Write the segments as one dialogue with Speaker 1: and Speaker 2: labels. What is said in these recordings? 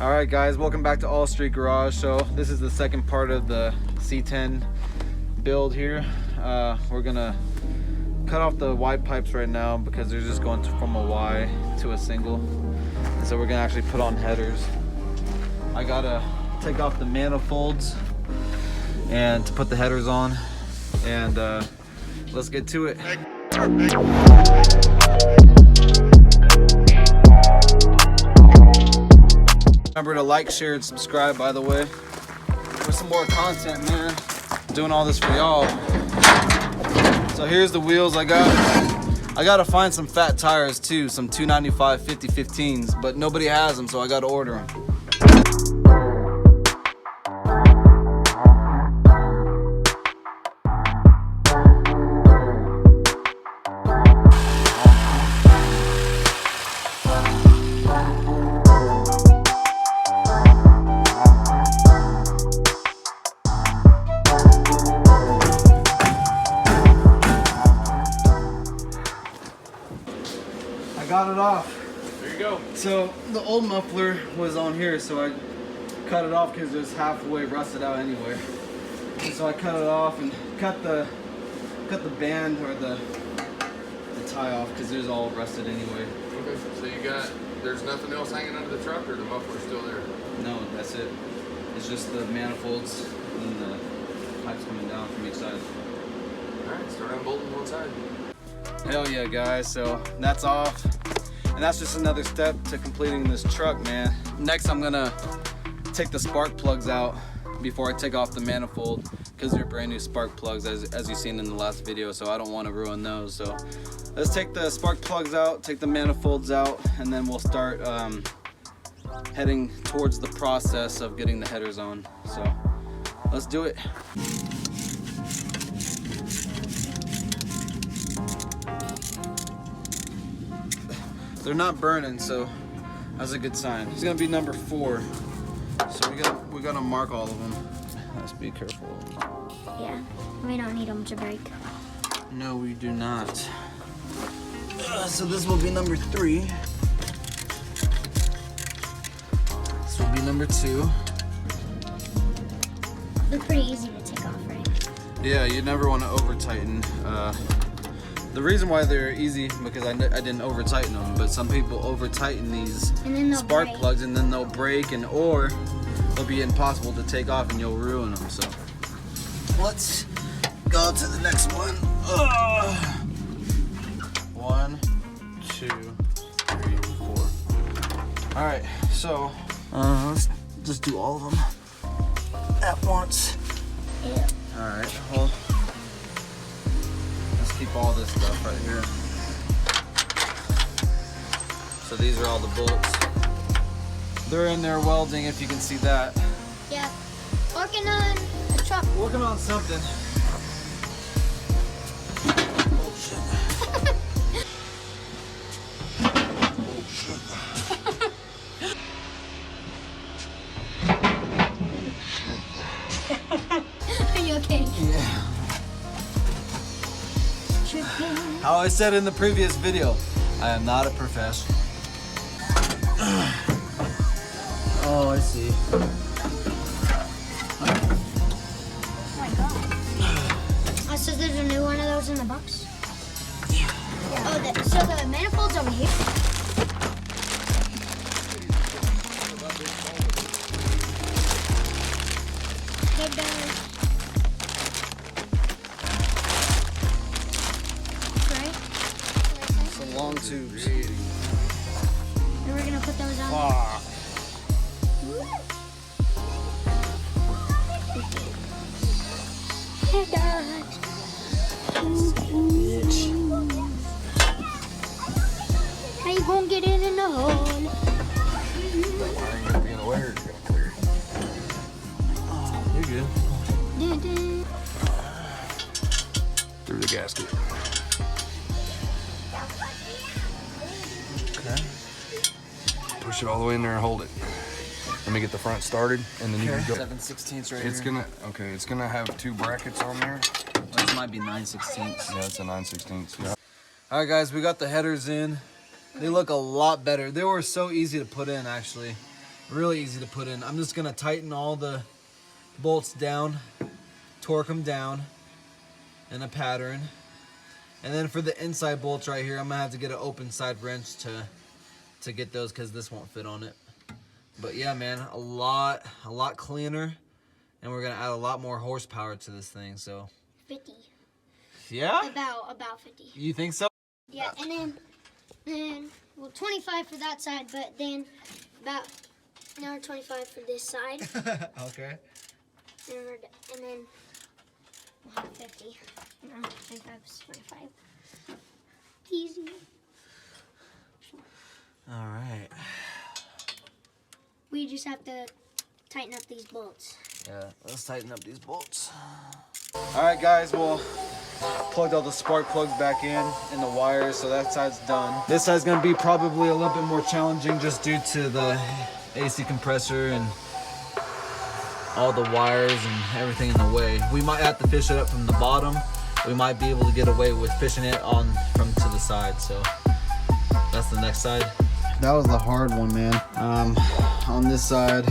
Speaker 1: All right, guys, welcome back to All Street Garage. So this is the second part of the C10 build here. We're gonna cut off the Y pipes right now because they're just going from a Y to a single. And so we're gonna actually put on headers. I gotta take off the manifolds and to put the headers on. And let's get to it. Remember to like, share, and subscribe, by the way, for some more content, man. Doing all this for y'all. So here's the wheels I got. I gotta find some fat tires too, some 295 50-15s, but nobody has them, so I gotta order them. Got it off.
Speaker 2: There you go.
Speaker 1: So the old muffler was on here, so I cut it off because it was halfway rusted out anyway. And so I cut it off and cut the band or the tie off because it was all rusted anyway.
Speaker 2: Okay, so there's nothing else hanging under the truck, or the muffler's still there?
Speaker 1: No, that's it. It's just the manifolds and the pipes coming down from each side.
Speaker 2: All right, start unbolting one side.
Speaker 1: Hell yeah, guys, so that's off. And that's just another step to completing this truck, man. Next, I'm gonna take the spark plugs out before I take off the manifold, because they're brand new spark plugs, as you've seen in the last video, so I don't want to ruin those. So let's take the spark plugs out, take the manifolds out, and then we'll start heading towards the process of getting the headers on. So let's do it. They're not burning, so that's a good sign. It's gonna be number 4, so we gotta mark all of them. Let's be careful.
Speaker 3: Yeah, we don't need them to break.
Speaker 1: No, we do not. So this will be number 3. This will be number 2.
Speaker 3: They're pretty easy to take off, right?
Speaker 1: Yeah, you never want to over tighten. The reason why they're easy because I didn't over tighten them, but some people over tighten these spark plugs and then they'll break or they'll be impossible to take off and you'll ruin them. So let's go to the next one. 1, 2, 3, 4. All right, so let's just do all of them at once.
Speaker 3: Yeah.
Speaker 1: All right, well, keep all this stuff right here. So these are all the bolts. They're in there welding, if you can see that.
Speaker 3: Yeah. Working on a truck.
Speaker 1: Working on something. Oh shit.
Speaker 3: Are you okay?
Speaker 1: Yeah. How I said in the previous video, I am not a professional. Oh, I see.
Speaker 3: Oh my god. Oh, so there's a new one of those in the box? Yeah. Oh, so the manifold's over here? Take those.
Speaker 1: Long tubes.
Speaker 3: And we're gonna put those on.
Speaker 1: Ah.
Speaker 3: Hey guys.
Speaker 1: Bitch.
Speaker 3: How you gonna get in the hole?
Speaker 2: Wiring gonna be in the way, or it's gonna clear?
Speaker 1: Oh, you're good.
Speaker 2: Through the gasket.
Speaker 1: Okay.
Speaker 2: Push it all the way in there and hold it. Let me get the front started, and then you can go.
Speaker 1: 7/16 right
Speaker 2: It's
Speaker 1: here.
Speaker 2: it's gonna have 2 brackets on there.
Speaker 1: This might be 9/16.
Speaker 2: Yeah, it's a 9/16. Yeah.
Speaker 1: All right, guys, we got the headers in. They look a lot better. They were so easy to put in, actually. Really easy to put in. I'm just gonna tighten all the bolts down, torque them down in a pattern. And then for the inside bolts right here, I'm gonna have to get an open side wrench to get those because this won't fit on it. But yeah, man, a lot cleaner, and we're gonna add a lot more horsepower to this thing. So
Speaker 3: 50.
Speaker 1: Yeah?
Speaker 3: About 50.
Speaker 1: You think so?
Speaker 3: Yeah, and then well, 25 for that side, but then about another 25 for this side.
Speaker 1: Okay.
Speaker 3: And then we'll have 50. No, 25 is 25. Easy.
Speaker 1: All right.
Speaker 3: We just have to tighten up these bolts.
Speaker 1: Yeah, let's tighten up these bolts. All right, guys, well, plugged all the spark plugs back in the wires, so that side's done. This side's gonna be probably a little bit more challenging just due to the AC compressor and all the wires and everything in the way. We might have to fish it up from the bottom. We might be able to get away with fishing it on from to the side, so that's the next side. That was the hard one, man. On this side,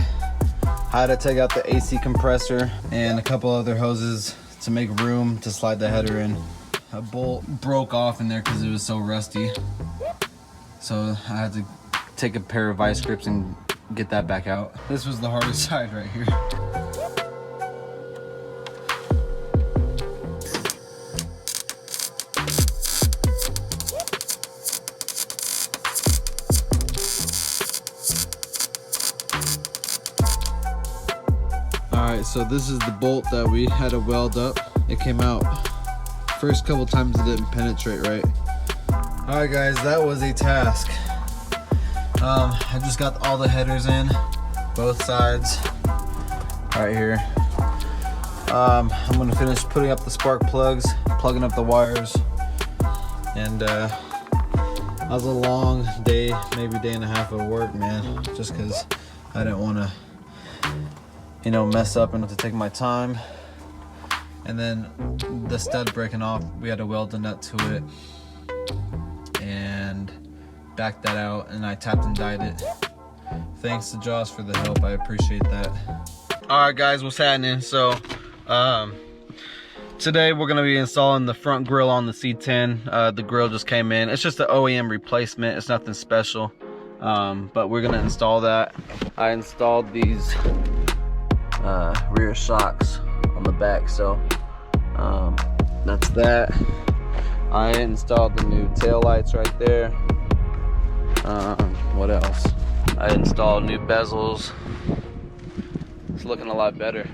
Speaker 1: I had to take out the AC compressor and a couple other hoses to make room to slide the header in. A bolt broke off in there because it was so rusty. So I had to take a pair of vice grips and get that back out. This was the hardest side right here. Alright, so this is the bolt that we had to weld up. It came out. First couple times it didn't penetrate right. Alright guys, that was a task. I just got all the headers in, both sides, right here. I'm gonna finish putting up the spark plugs, plugging up the wires, and that was a long day, maybe day and a half of work, man, just because I didn't want to, you know, mess up and have to take my time. And then the stud breaking off, we had to weld the nut to it and back that out, and I tapped and dyed it. Thanks to Josh for the help, I appreciate that. All right guys, what's happening? So today we're gonna be installing the front grille on the C10. The grille just came in. It's just an OEM replacement, it's nothing special, but we're gonna install that. I installed these rear shocks on the back, so that's that. I installed the new tail lights right there. What else? I installed new bezels. It's looking a lot better.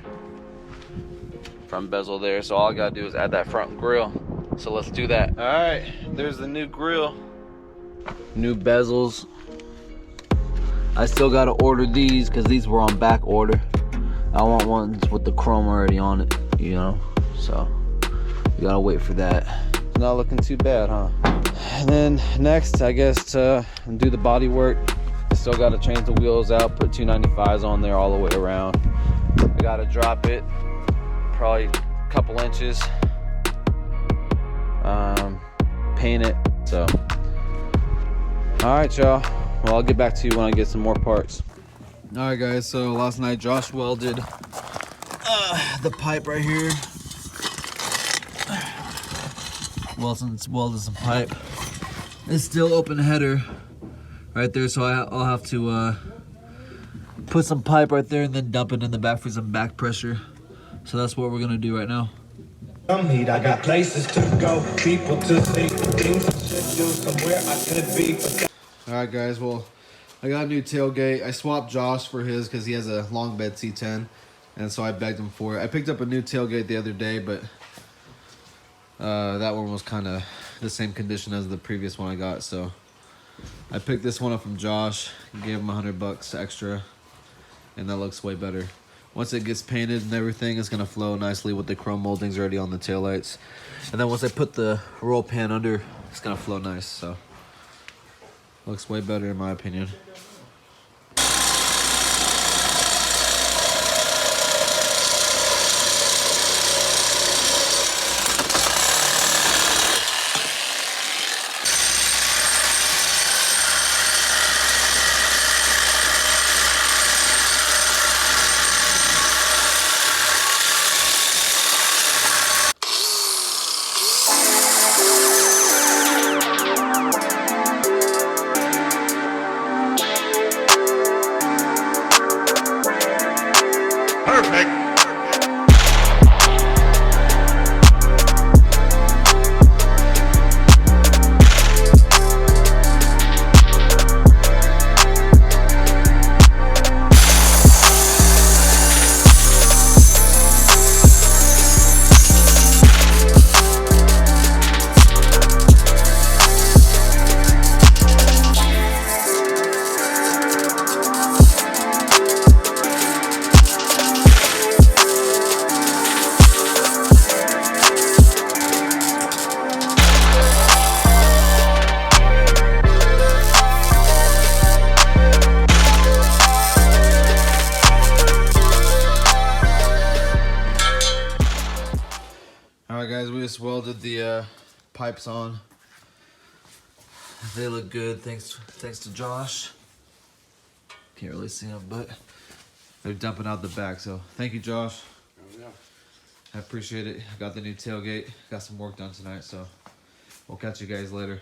Speaker 1: Front bezel there, so all I gotta do is add that front grille. So let's do that. All right, there's the new grille. New bezels. I still gotta order these because these were on back order. I want ones with the chrome already on it, you know, so we gotta wait for that. It's not looking too bad, huh? And then next, I guess, to do the body work, I still gotta change the wheels out, put 295s on there all the way around. I gotta drop it probably a couple inches, paint it, so. All right, y'all, well, I'll get back to you when I get some more parts. All right guys, so last night Josh welded the pipe right here. Welded some pipe. It's still open header right there, so I'll have to put some pipe right there and then dump it in the back for some back pressure. So that's what we're gonna do right now.
Speaker 4: I got places to go, people to see, things I should do, somewhere I could be.
Speaker 1: All right guys, well, I got a new tailgate. I swapped Josh for his because he has a long bed C10, and so I begged him for it. I picked up a new tailgate the other day, but that one was kind of the same condition as the previous one I got, so I picked this one up from Josh, gave him $100 extra, and that looks way better. Once it gets painted and everything, it's gonna flow nicely with the chrome moldings already on the taillights. And then once I put the roll pan under, it's gonna flow nice, so looks way better in my opinion.
Speaker 5: Perfect.
Speaker 1: Alright guys, we just welded the pipes on. They look good, thanks to Josh. Can't really see them, but they're dumping out the back, so thank you, Josh.
Speaker 2: Oh, yeah.
Speaker 1: I appreciate it. I got the new tailgate, got some work done tonight, so we'll catch you guys later.